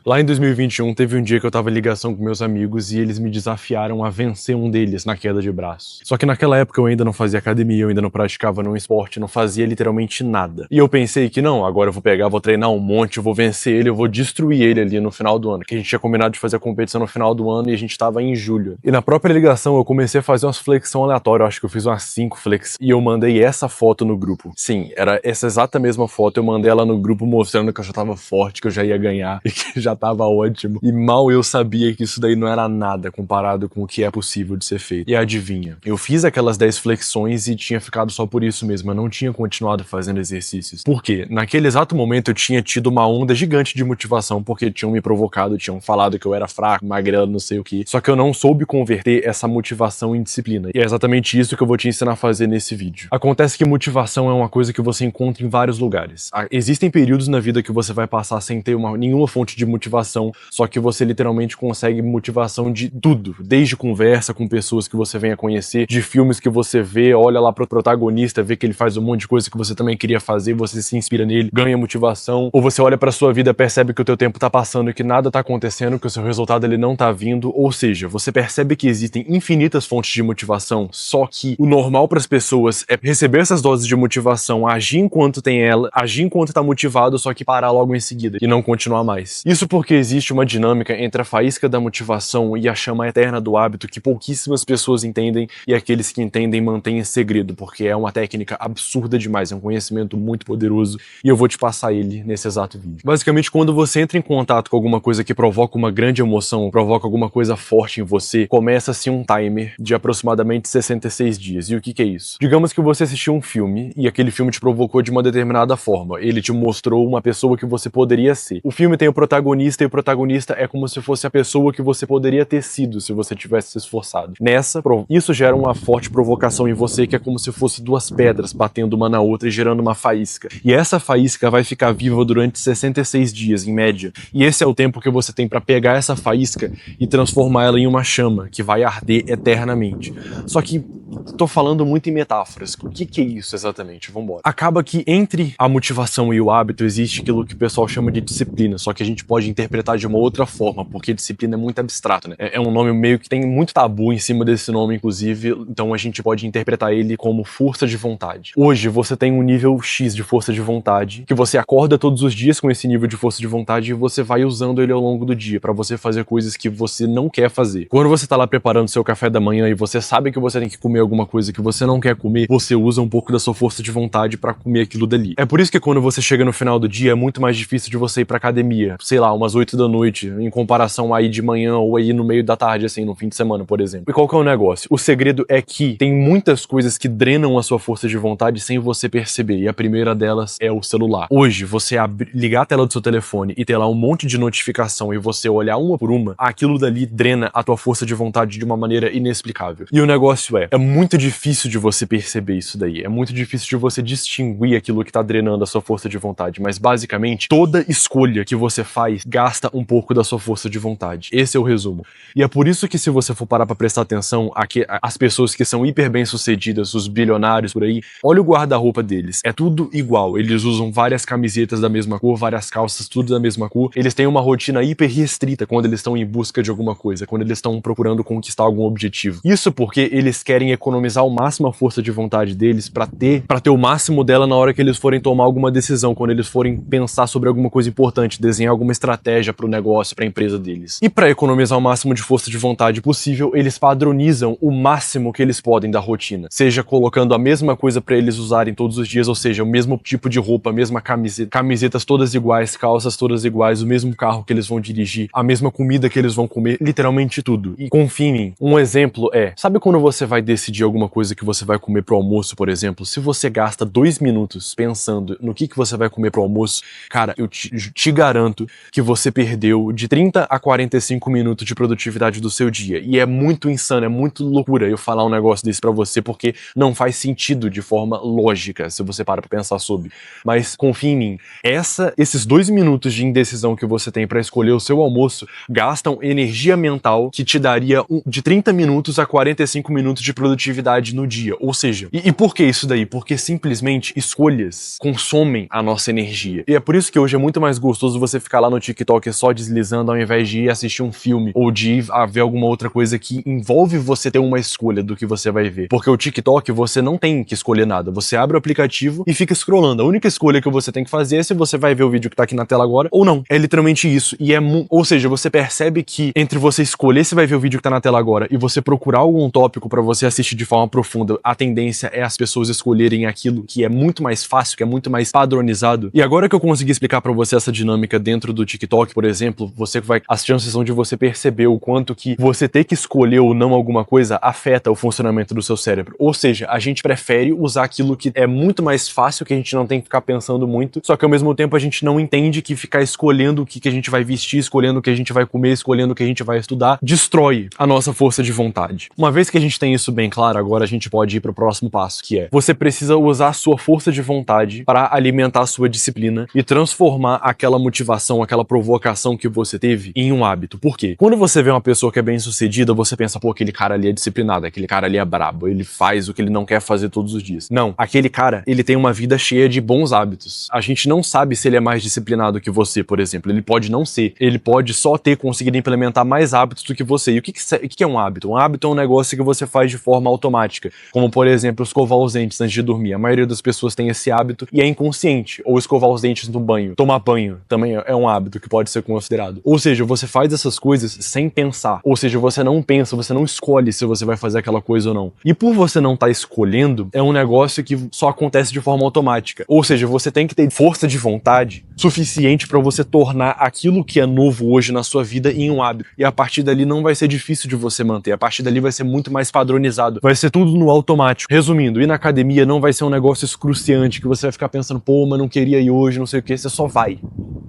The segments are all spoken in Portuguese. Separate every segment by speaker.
Speaker 1: Lá em 2021, teve um dia que eu tava em ligação com meus amigos e eles me desafiaram a vencer um deles na queda de braço. Só que naquela época eu ainda não fazia academia, eu ainda não praticava nenhum esporte, não fazia literalmente nada. E eu pensei que não, agora eu vou pegar, vou treinar um monte, eu vou vencer ele, eu vou destruir ele ali no final do ano. Que a gente tinha combinado de fazer a competição no final do ano e a gente tava em julho. E na própria ligação eu comecei a fazer umas flexão aleatórias, eu acho que eu fiz umas 5 flex. E eu mandei essa foto no grupo. Sim, era essa exata mesma foto, eu mandei ela no grupo mostrando que eu já tava forte, que eu já ia ganhar e que já tava ótimo. E mal eu sabia que isso daí não era nada comparado com o que é possível de ser feito. E adivinha, eu fiz aquelas 10 flexões e tinha ficado só por isso mesmo, eu não tinha continuado fazendo exercícios. Por quê? Naquele exato momento eu tinha tido uma onda gigante de motivação, porque tinham me provocado, tinham falado que eu era fraco, magrelo, não sei o que. Só que eu não soube converter essa motivação em disciplina. E é exatamente isso que eu vou te ensinar a fazer nesse vídeo. Acontece que motivação é uma coisa que você encontra em vários lugares. Existem períodos na vida que você vai passar sem ter nenhuma fonte de motivação, só que você literalmente consegue motivação de tudo, desde conversa com pessoas que você venha conhecer, de filmes que você vê, olha lá pro protagonista, vê que ele faz um monte de coisa que você também queria fazer, você se inspira nele, ganha motivação, ou você olha pra sua vida, percebe que o teu tempo tá passando e que nada tá acontecendo, que o seu resultado ele não tá vindo, ou seja, você percebe que existem infinitas fontes de motivação, só que o normal pras pessoas é receber essas doses de motivação, agir enquanto tem ela, agir enquanto tá motivado, só que parar logo em seguida e não continuar mais. Isso porque existe uma dinâmica entre a faísca da motivação e a chama eterna do hábito que pouquíssimas pessoas entendem e aqueles que entendem mantêm em segredo, porque é uma técnica absurda demais, é um conhecimento muito poderoso e eu vou te passar ele nesse exato vídeo. Basicamente, quando você entra em contato com alguma coisa que provoca uma grande emoção, provoca alguma coisa forte em você, começa-se um timer de aproximadamente 66 dias. E o que é isso? Digamos que você assistiu um filme e aquele filme te provocou de uma determinada forma, ele te mostrou uma pessoa que você poderia ser. O filme tem o protagonista e o protagonista é como se fosse a pessoa que você poderia ter sido se você tivesse se esforçado. Isso gera uma forte provocação em você que é como se fosse duas pedras batendo uma na outra e gerando uma faísca. E essa faísca vai ficar viva durante 66 dias, em média. E esse é o tempo que você tem pra pegar essa faísca e transformar ela em uma chama que vai arder eternamente. Só que tô falando muito em metáforas. O que é isso exatamente? Vambora. Acaba que entre a motivação e o hábito existe aquilo que o pessoal chama de disciplina, só que a gente pode interpretar de uma outra forma, porque disciplina é muito abstrato, né? É um nome meio que tem muito tabu em cima desse nome, inclusive, então a gente pode interpretar ele como força de vontade. Hoje você tem um nível X de força de vontade, que você acorda todos os dias com esse nível de força de vontade e você vai usando ele ao longo do dia, pra você fazer coisas que você não quer fazer. Quando você tá lá preparando seu café da manhã e você sabe que você tem que comer alguma coisa que você não quer comer, você usa um pouco da sua força de vontade pra comer aquilo dali. É por isso que quando você chega no final do dia é muito mais difícil de você ir pra academia, sei lá, umas 8 da noite, em comparação a ir de manhã ou aí no meio da tarde, assim, no fim de semana, por exemplo. E qual que é o negócio? O segredo é que tem muitas coisas que drenam a sua força de vontade sem você perceber, e a primeira delas é o celular. Hoje, você ligar a tela do seu telefone e ter lá um monte de notificação e você olhar uma por uma, aquilo dali drena a tua força de vontade de uma maneira inexplicável. E o negócio é muito difícil de você perceber isso daí, é muito difícil de você distinguir aquilo que tá drenando a sua força de vontade, mas basicamente, toda escolha que você faz gasta um pouco da sua força de vontade. Esse é o resumo. E é por isso que se você for parar pra prestar atenção, as pessoas que são hiper bem-sucedidas, os bilionários por aí, olha o guarda-roupa deles. É tudo igual. Eles usam várias camisetas da mesma cor, várias calças, tudo da mesma cor. Eles têm uma rotina hiper restrita quando eles estão em busca de alguma coisa, quando eles estão procurando conquistar algum objetivo. Isso porque eles querem economizar ao máximo a força de vontade deles pra ter o máximo dela na hora que eles forem tomar alguma decisão, quando eles forem pensar sobre alguma coisa importante, desenhar alguma estratégia pro negócio, pra empresa deles. E pra economizar o máximo de força de vontade possível, eles padronizam o máximo que eles podem da rotina. Seja colocando a mesma coisa pra eles usarem todos os dias, ou seja, o mesmo tipo de roupa, a mesma camiseta, camisetas todas iguais, calças todas iguais, o mesmo carro que eles vão dirigir, a mesma comida que eles vão comer, literalmente tudo. E confia em mim, um exemplo sabe quando você vai decidir alguma coisa que você vai comer pro almoço, por exemplo? Se você gasta 2 minutos pensando no que você vai comer pro almoço, cara, eu te garanto que você perdeu de 30 a 45 minutos de produtividade do seu dia. E é muito insano, é muito loucura eu falar um negócio desse pra você, porque não faz sentido de forma lógica, se você para pra pensar sobre. Mas confia em mim, esses 2 minutos de indecisão que você tem pra escolher o seu almoço gastam energia mental que te daria de 30 minutos a 45 minutos de produtividade no dia. Ou seja, e por que isso daí? Porque simplesmente escolhas consomem a nossa energia. E é por isso que hoje é muito mais gostoso você ficar lá no TikTok só deslizando ao invés de ir assistir um filme ou de ir a ver alguma outra coisa que envolve você ter uma escolha do que você vai ver. Porque o TikTok você não tem que escolher nada. Você abre o aplicativo e fica scrollando. A única escolha que você tem que fazer é se você vai ver o vídeo que tá aqui na tela agora ou não. É literalmente isso. E ou seja, você percebe que entre você escolher se vai ver o vídeo que tá na tela agora e você procurar algum tópico pra você assistir de forma profunda, a tendência é as pessoas escolherem aquilo que é muito mais fácil, que é muito mais padronizado. E agora que eu consegui explicar pra você essa dinâmica dentro do TikTok, por exemplo, as chances são de você perceber o quanto que você ter que escolher ou não alguma coisa afeta o funcionamento do seu cérebro. Ou seja, a gente prefere usar aquilo que é muito mais fácil, que a gente não tem que ficar pensando muito, só que ao mesmo tempo a gente não entende que ficar escolhendo o que a gente vai vestir, escolhendo o que a gente vai comer, escolhendo o que a gente vai estudar, destrói a nossa força de vontade. Uma vez que a gente tem isso bem claro, agora a gente pode ir pro próximo passo, que é: você precisa usar a sua força de vontade para alimentar a sua disciplina e transformar aquela motivação, aquela provocação que você teve em um hábito. Por quê? Quando você vê uma pessoa que é bem sucedida, você pensa, pô, aquele cara ali é disciplinado, aquele cara ali é brabo, ele faz o que ele não quer fazer todos os dias. Não, aquele cara, ele tem uma vida cheia de bons hábitos. A gente não sabe se ele é mais disciplinado que você, por exemplo. Ele pode não ser. Ele pode só ter conseguido implementar mais hábitos do que você. E o que é um hábito? Um hábito é um negócio que você faz de forma automática. Como, por exemplo, escovar os dentes antes de dormir. A maioria das pessoas tem esse hábito e é inconsciente. Ou escovar os dentes no banho. Tomar banho também é um hábito que pode ser considerado. Ou seja, você faz essas coisas sem pensar. Ou seja, você não pensa, você não escolhe se você vai fazer aquela coisa ou não. E por você não estar escolhendo, é um negócio que só acontece de forma automática. Ou seja, você tem que ter força de vontade suficiente para você tornar aquilo que é novo hoje na sua vida em um hábito. E a partir dali não vai ser difícil de você manter. A partir dali vai ser muito mais padronizado. Vai ser tudo no automático. Resumindo, ir na academia não vai ser um negócio excruciante que você vai ficar pensando, pô, mas não queria ir hoje, não sei o que. Você só vai.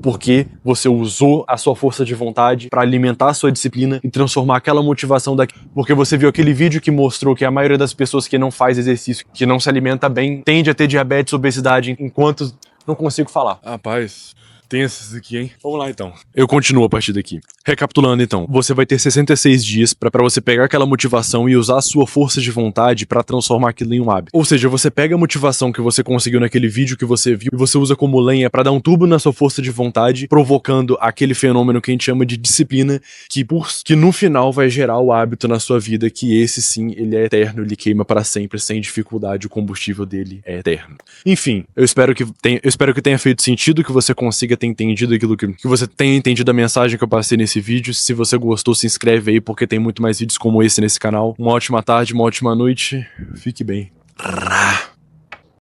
Speaker 1: Porque você usou a sua força de vontade para alimentar a sua disciplina e transformar aquela motivação daqui. Porque você viu aquele vídeo que mostrou que a maioria das pessoas que não faz exercício, que não se alimenta bem, tende a ter diabetes, obesidade, enquanto... Não consigo falar. Rapaz, tem esses aqui, hein? Vamos lá, então. Eu continuo a partir daqui. Recapitulando, então. Você vai ter 66 dias pra você pegar aquela motivação e usar a sua força de vontade pra transformar aquilo em um hábito. Ou seja, você pega a motivação que você conseguiu naquele vídeo que você viu e você usa como lenha pra dar um turbo na sua força de vontade, provocando aquele fenômeno que a gente chama de disciplina, que no final vai gerar o hábito na sua vida, que esse sim, ele é eterno, ele queima pra sempre, sem dificuldade, o combustível dele é eterno. Enfim, eu espero que tenha feito sentido, que você consiga ter entendido aquilo que você tenha entendido a mensagem que eu passei nesse vídeo. Se você gostou, se inscreve aí, porque tem muito mais vídeos como esse nesse canal. Uma ótima tarde, uma ótima noite. Fique bem.